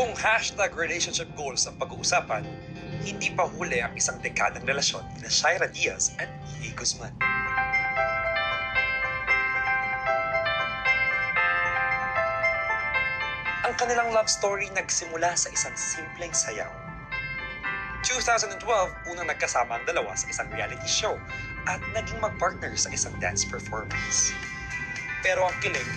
Kung #relationship goals ang pag-uusapan, hindi pa huli ang isang dekadang relasyon ni Shaira Diaz at E.A. Guzman. Ang kanilang love story nagsimula sa isang simpleng sayaw. 2012, unang nagkasama ang dalawa sa isang reality show at naging mag-partner sa isang dance performance. Pero ang kilig,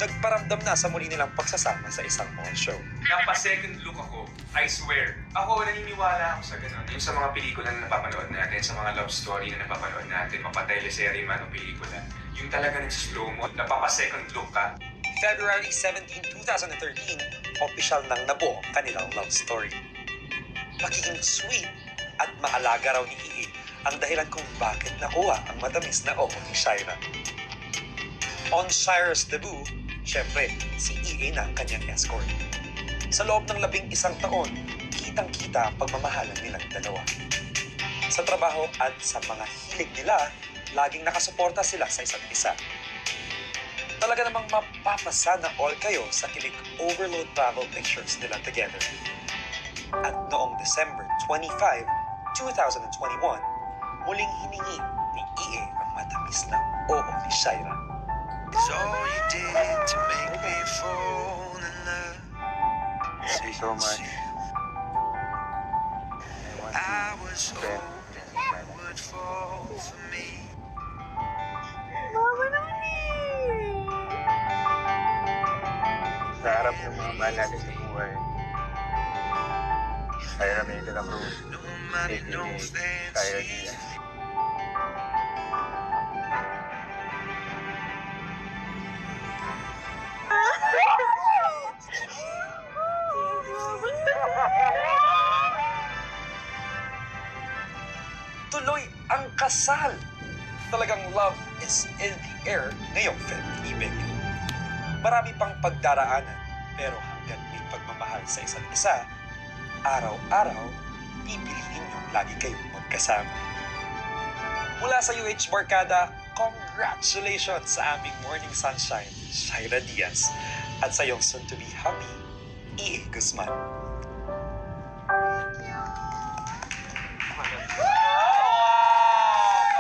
nagparamdam na sa muli nilang pagsasama sa isang mall show. Napa-second look ako, I swear. Ako, naniniwala ako sa ganun. Yung sa mga pelikula na napapanood natin, sa mga love story na napapanood natin, mapateleserye man o pelikula, yung talaga nag-slow mo, napapa-second look ka. February 17, 2013, opisyal nang nabuo ang kanilang love story. Pagiging sweet at maalaga raw ni E.A. ang dahilan kung bakit nakuha ang matamis na oho ni Shaira. On Shaira's debut, syempre, si E.A. na ang kanyang escort. Sa loob ng 11 taon, kitang-kita ang pagmamahalan nilang dalawa. Sa trabaho at sa mga hilig nila, laging nakasuporta sila sa isa't isa. Talaga namang mapapasana all kayo sa kilig overload travel pictures nila together. At noong December 25, 2021, muling hiningi ni E.A. ang matamis na oo ni Shaira. It's all you did to make me fall in love. Thank you so much. I was hoping you would fall for me. Sa harap ng mga mahal natin sa buhay. Shaira May de la Cruz. No money, no Shaira fancy. Diaz. Tuloy ang kasal! Talagang love is in the air ngayong Feb-ibig. Marami pang pagdaraanan, pero hanggat may pagmamahal sa isa't isa, araw-araw, pipiliin niyong lagi kayong magkasama. Mula sa UH Barkada, congratulations sa aming morning sunshine, Shaira Diaz, at sa iyong soon-to-be hubby, E.A. Guzman.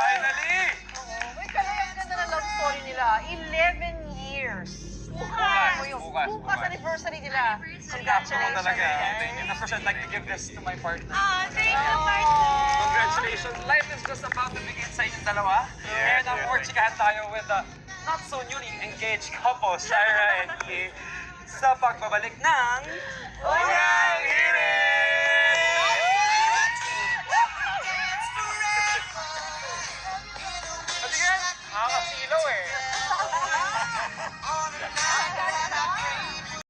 Finally! Uy, talagang ganda ng love story nila. 11 years. Bukas anniversary nila. Congratulations. Talaga. Thank you. First, I'd like to give this to my partner. Thank you, partner. Congratulations! Life is just about to begin sa inyong dalawa. Yes, And more chikahan tayo with the not so newly engaged couple, Shaira and E.A. sa pagbabalik ng... Oh,